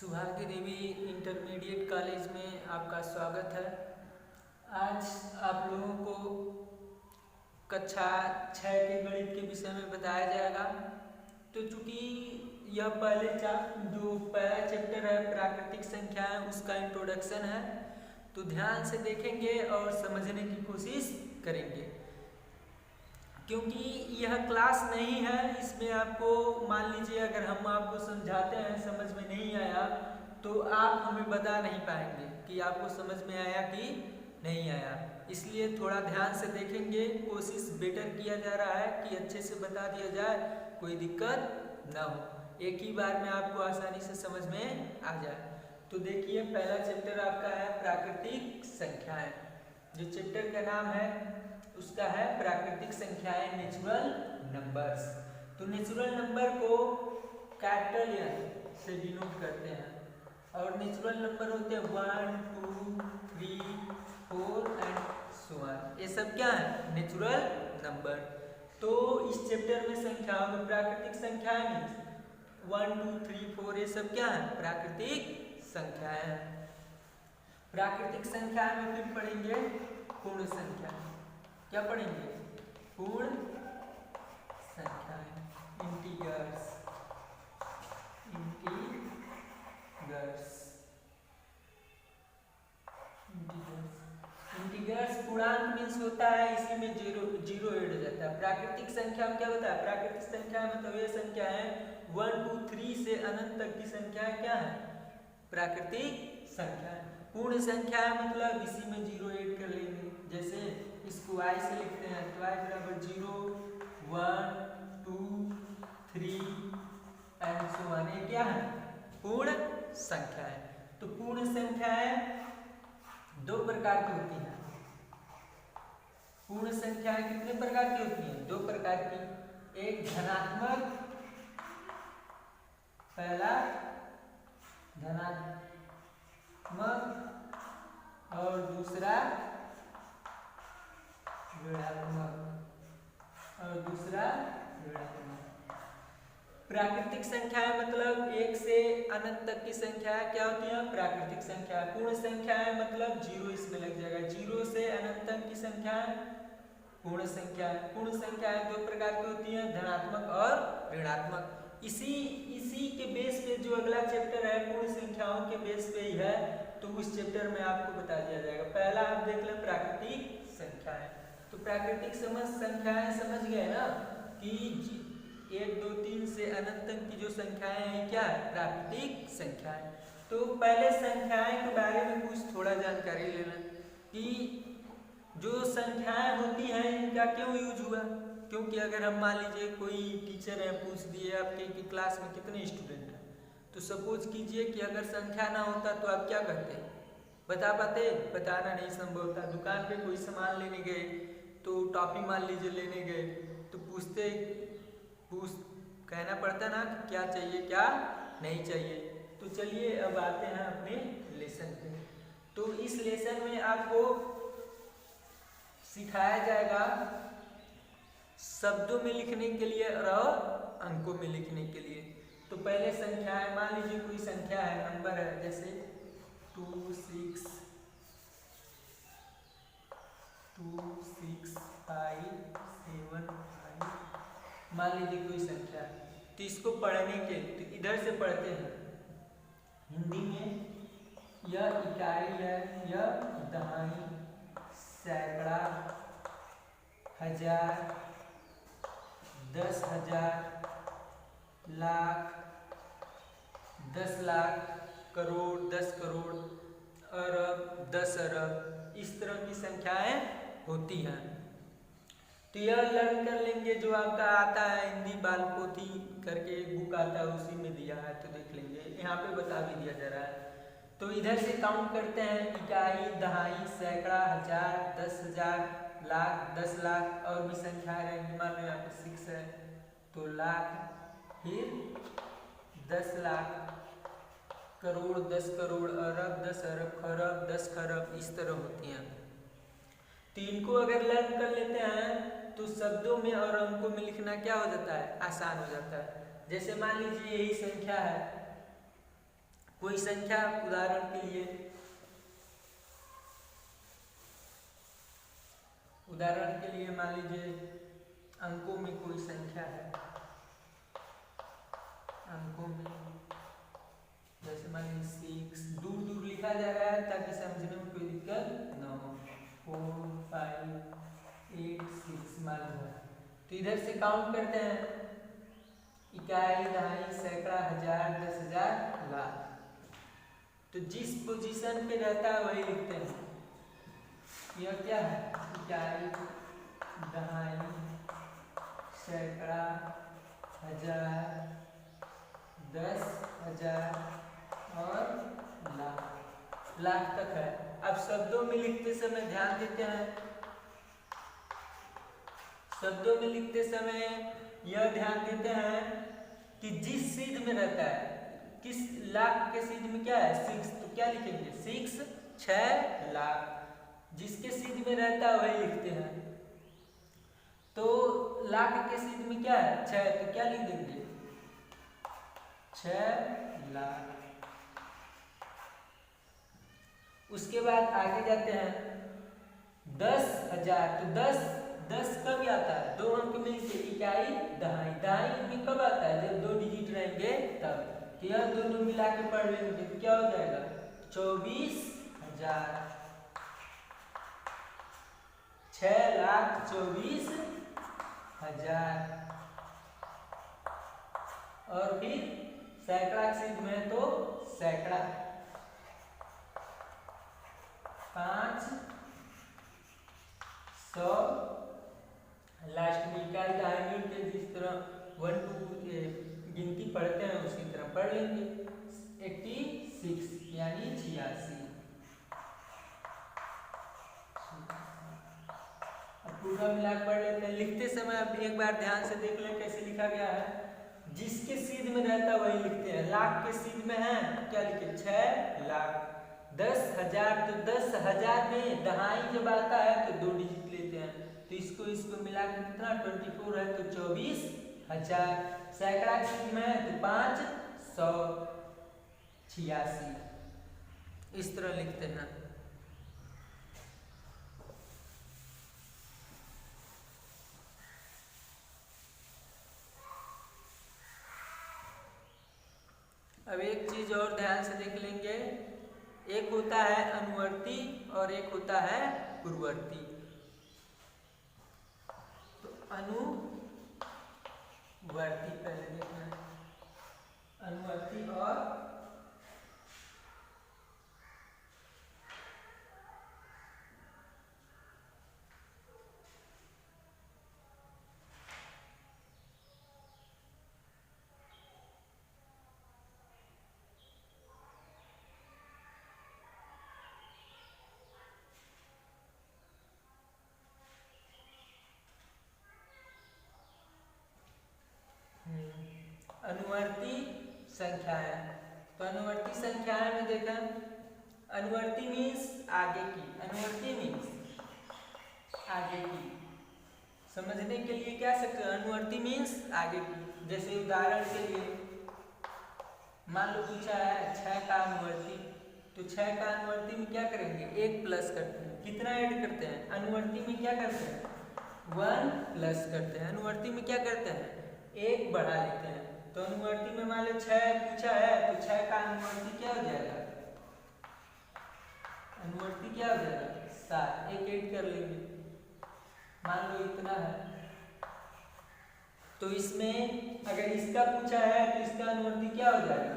सुहागी देवी intermediate college में आपका स्वागत है। आज आप लोगों को कक्षा 6 के गणित के विषय में बताया जाएगा। तो चूँकि यह जो पहला चैप्टर है प्राकृतिक संख्याएं, उसका इंट्रोडक्शन है, तो ध्यान से देखेंगे और समझने की कोशिश करेंगे। क्योंकि यह क्लास नहीं है, इसमें आपको मान लीजिए अगर हम आपको समझाते हैं समझ में नहीं आया तो आप हमें बता नहीं पाएंगे कि आपको समझ में आया कि नहीं आया। इसलिए थोड़ा ध्यान से देखेंगे, कोशिश बेटर किया जा रहा है कि अच्छे से बता दिया जाए, कोई दिक्कत ना हो, एक ही बार में आपको आसानी से समझ में आ जाए। तो देखिए पहला चैप्टर आपका है प्राकृतिक संख्याएं। जो चैप्टर का नाम है उसका है प्राकृतिक संख्याएं, नेचुरल नंबर्स। तो नेचुरल नंबर को कैपिटल एन से डिनोट करते हैं और नेचुरल नंबर होते हैं 1, 2, 3, 4 एंड सो ऑन। ये सब क्या है? Natural number. तो इस चैप्टर में संख्याओं में प्राकृतिक संख्याएं मीन्स 1, 2, 3, 4 ये सब क्या है? प्राकृतिक संख्याएं हैं। प्राकृतिक संख्या में फिर पढ़ेंगे पूर्ण संख्या। क्या पढ़ेंगे? पूर्ण संख्याएं, इंटीजर्स। इंटीजर्स पूर्णांक मीन्स होता है, इसी में जीरो ऐड हो जाता है। प्राकृतिक संख्या में क्या होता है? प्राकृतिक संख्या मतलब ये संख्या है 1, 2, 3 से अनंत तक की संख्या क्या है? प्राकृतिक संख्या। पूर्ण संख्या मतलब इसी में जीरो ऐड कर लेंगे। जैसे इसको i से लिखते हैं तो i बराबर 0, 1, 2, 3 एंड सो ऑन। ये क्या है? पूर्ण संख्या है। तो पूर्ण संख्याएं दो प्रकार की होती हैं। पूर्ण संख्याएं कितने प्रकार की होती हैं? दो प्रकार की। एक धनात्मक, पहला धनात्मक और दूसरा ऋणात्मक। प्राकृतिक संख्याएं मतलब 1 से अनंत तक की संख्या क्या होती है? प्राकृतिक संख्या। पूर्ण संख्याएं मतलब 0 इसमें लग जाएगा। 0 से अनंत तक की संख्या पूर्ण संख्या। पूर्ण संख्याएं दो प्रकार की होती हैं, धनात्मक और ऋणात्मक। इसी के बेस पे जो अगला चैप्टर है पूर्ण संख्याओं के बेस पे ही है, तो उस चैप्टर में आपको बता दिया जाएगा। पहला आप देख लें प्राकृतिक संख्याएं। तो प्राकृतिक संख्याएं समझ गए ना कि 1, 2, 3 से अनंत तक की जो संख्याएं हैं क्या है? प्राकृतिक संख्याएं। तो पहले संख्याएं के बारे में कुछ थोड़ा जानकारी लेना कि जो संख्याएं होती हैं इनका क्यों यूज हुआ। क्योंकि अगर हम मान लीजिए कोई टीचर है, पूछ दिए आपके कि क्लास में कितने स्टूडेंट हैं, तो सपोज कीजिए कि अगर संख्या ना होता तो आप क्या करते? बता पाते? बताना नहीं संभव था। दुकान पे कोई सामान लेने गए तो टॉफी मान लीजिए लेने गए तो कहना पड़ता ना कि क्या चाहिए क्या नहीं चाहिए। तो चलिए अब आते हैं अपने लेसन पे। तो इस लेसन में आपको सिखाया जाएगा शब्दों में लिखने के लिए और अंकों में लिखने के लिए। तो पहले संख्याएं, मान लीजिए कोई संख्या है, नंबर है, जैसे 2, 6, 5, 7, 5, मान लीजिए कोई संख्या है। तो इसको पढ़ने के तो इधर से पढ़ते हैं हिंदी में। यह इकाई है, यह दहाई, सैकड़ा, हजार, 10,000, लाख, 10 लाख, करोड़, 10 करोड़, अरब, 10 अरब, इस तरह की संख्याएं होती हैं। तो यह लर्न कर लेंगे। जो आपका आता है हिंदी बाल पोथी करके एक बुक आता है, उसी में दिया है, तो देख लेंगे, यहाँ पे बता भी दिया जा रहा है। तो इधर से काउंट करते हैं, इकाई, दहाई, सैकड़ा, हजार, 10,000, लाख, 10 लाख, और भी संख्या रहेंगी। मान लो यहाँ पे 6 है तो लाख, फिर 10 लाख, करोड़, 10 करोड़, अरब, 10 अरब, खरब, 10 खरब, इस तरह होती हैं। तो इनको अगर लर्न कर लेते हैं तो शब्दों में और अंकों में लिखना क्या हो जाता है? आसान हो जाता है। जैसे मान लीजिए यही संख्या है कोई संख्या, उदाहरण के लिए मान लीजिए अंकों में कोई संख्या है, अंकों में जैसे मान लीजिए 6, दूर दूर लिखा जा रहा है ताकि समझने में कोई दिक्कत न हो। 4, 5, 8, 6 मान लो। तो इधर से काउंट करते हैं, इकाई, दहाई, सैकड़ा, हजार, 10,000, लाख। तो जिस पोजीशन पे रहता है वही लिखते हैं। यह क्या है? इकाई, दहाई, सैकड़ा, हजार, 10,000 और लाख। लाख तक है। अब शब्दों में लिखते समय ध्यान देते हैं, शब्दों में लिखते समय यह ध्यान देते हैं कि जिस सीध में रहता है, किस लाख के सीध में क्या है? 6, तो क्या लिखेंगे? 6, 6 लाख। जिसके सीध में रहता है वही लिखते हैं। तो लाख के सीध में क्या है? 6, तो क्या लिख देंगे? 6 लाख। उसके बाद आगे जाते हैं, 10,000। तो 10 कब आता है? 2 अंक मिलके इकाई, दहाई। दहाई में कब आता है? जब 2 डिजिट रहेंगे तब। तो यह दोनों मिला के पढ़ लेंगे तो क्या हो जाएगा? 24,000। 6,24,000। और फिर सैकड़ा सीध में तो सैकड़ा, 500। लास्ट में इकाई, दहाई के जिस तरह 1 to गिनती पढ़ते हैं उसी तरह पढ़ लेंगे। 86 यानी 86। अब पूरा मिला पढ़ लेते हैं। लिखते समय अब एक बार ध्यान से देख लें कैसे लिखा गया है। जिसके सीध में रहता है वही लिखते हैं। लाख के सीध में है क्या लिखे? 6 लाख। 10,000, तो 10,000 में दहाई जब आता है तो 2 डिजिट लेते हैं, तो इसको मिला के कितना? 24 है तो 24,000। सैकड़ा के सीध में है तो 586। इस तरह लिखते हैं। अब एक चीज और ध्यान से देख लेंगे, एक होता है अनुवर्ती और एक होता है पूर्ववर्ती। तो अनुवर्ती पहले देखना है, अनुवर्ती और अनुवर्ती संख्याएं। तो अनुवर्ती संख्याएं में देखा, अनुवर्ती मीन्स आगे की, अनुवर्ती मीन्स आगे की। समझने के लिए क्या सकते हैं? अनुवर्ती मीन्स आगे की। जैसे उदाहरण के लिए मान लो पूछा है 6 का अनुवर्ती, तो 6 का अनुवर्ती में क्या करेंगे? 1 प्लस करते हैं। कितना ऐड करते हैं? अनुवर्ती में क्या करते हैं? 1 प्लस करते हैं। अनुवर्ती में क्या करते हैं? 1 बढ़ा लेते हैं। तो अनुवर्ती में मान लो 6 पूछा है तो 6 का अनुवर्ती क्या हो जाएगा? अनुवर्ती क्या हो जाएगा? 7। 1 ऐड कर लेंगे, मान लो इतना है। तो इसमें अगर इसका पूछा है तो इसका अनुवर्ती क्या हो जाएगा?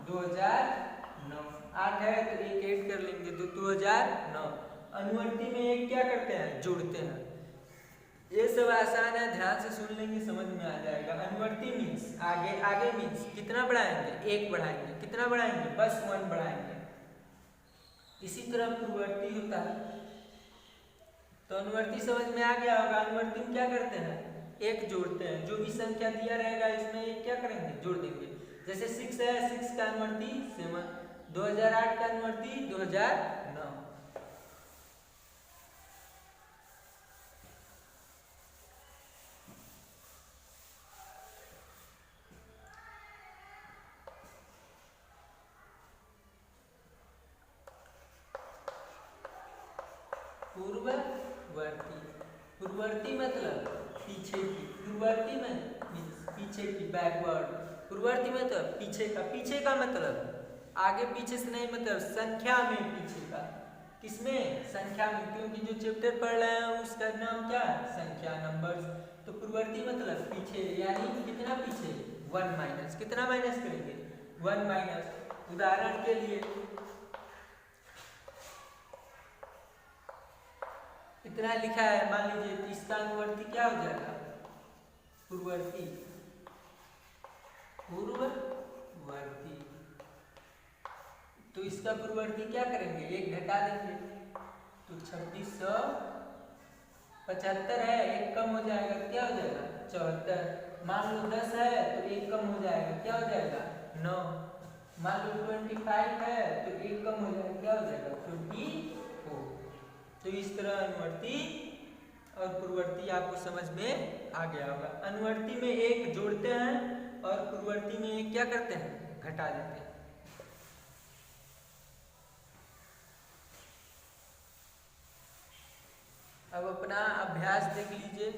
2009। 8 है तो 1 ऐड कर लेंगे तो 2009। अनुवर्ती में एक क्या करते हैं? जोड़ते हैं। ये सब आसान है, ध्यान से सुन लेंगे समझ में आ जाएगा। अनुवर्ती मीन्स आगे, आगे मीन्स कितना बढ़ाएंगे? 1 बढ़ाएंगे। कितना बढ़ाएंगे? बस 1 बढ़ाएंगे। इसी तरह पूर्ववर्ती होता है। तो अनुवर्ती समझ में आ गया होगा। अनुवर्ती में क्या करते हैं? 1 जोड़ते हैं। जो भी संख्या दिया रहेगा इसमें 1 क्या करेंगे? जोड़ देंगे। जैसे 6 है, 6 का अनुवर्ती 7। 2008 का अनुवर्ती 2009। पूर्ववर्ती। पूर्ववर्ती मतलब पीछे की, पूर्ववर्ती में पीछे की, बैकवर्ड। पूर्ववर्ती मतलब पीछे का, पीछे का मतलब आगे पीछे से नहीं, मतलब संख्या में पीछे का। किसमें? संख्या में, क्योंकि जो चैप्टर पढ़ रहे हैं उसका नाम क्या है? संख्या, नंबर्स। तो पूर्ववर्ती मतलब पीछे, यानी कितना पीछे? 1 माइनस। कितना माइनस करेंगे? 1 माइनस। उदाहरण के लिए इतना लिखा है, मान लीजिए, तो इसका अनुवर्ती क्या हो जाएगा? पूर्ववर्ती। पूर्ववर्ती। तो इसका पूर्ववर्ती क्या करेंगे? 1 घटा देंगे, तो 2675 है, 1 कम हो जाएगा, क्या हो जाएगा? 74। मान लो 10 है तो 1 कम हो जाएगा, क्या हो जाएगा? 9। मान लो 25 है तो 1 कम हो जाएगा, क्या हो जाएगा? 24। तो इस तरह अनुवर्ती और पूर्ववर्ती आपको समझ में आ गया होगा। अनुवर्ती में 1 जोड़ते हैं और पूर्ववर्ती में 1 क्या करते हैं? घटा देते हैं। अब अपना अभ्यास देख लीजिए।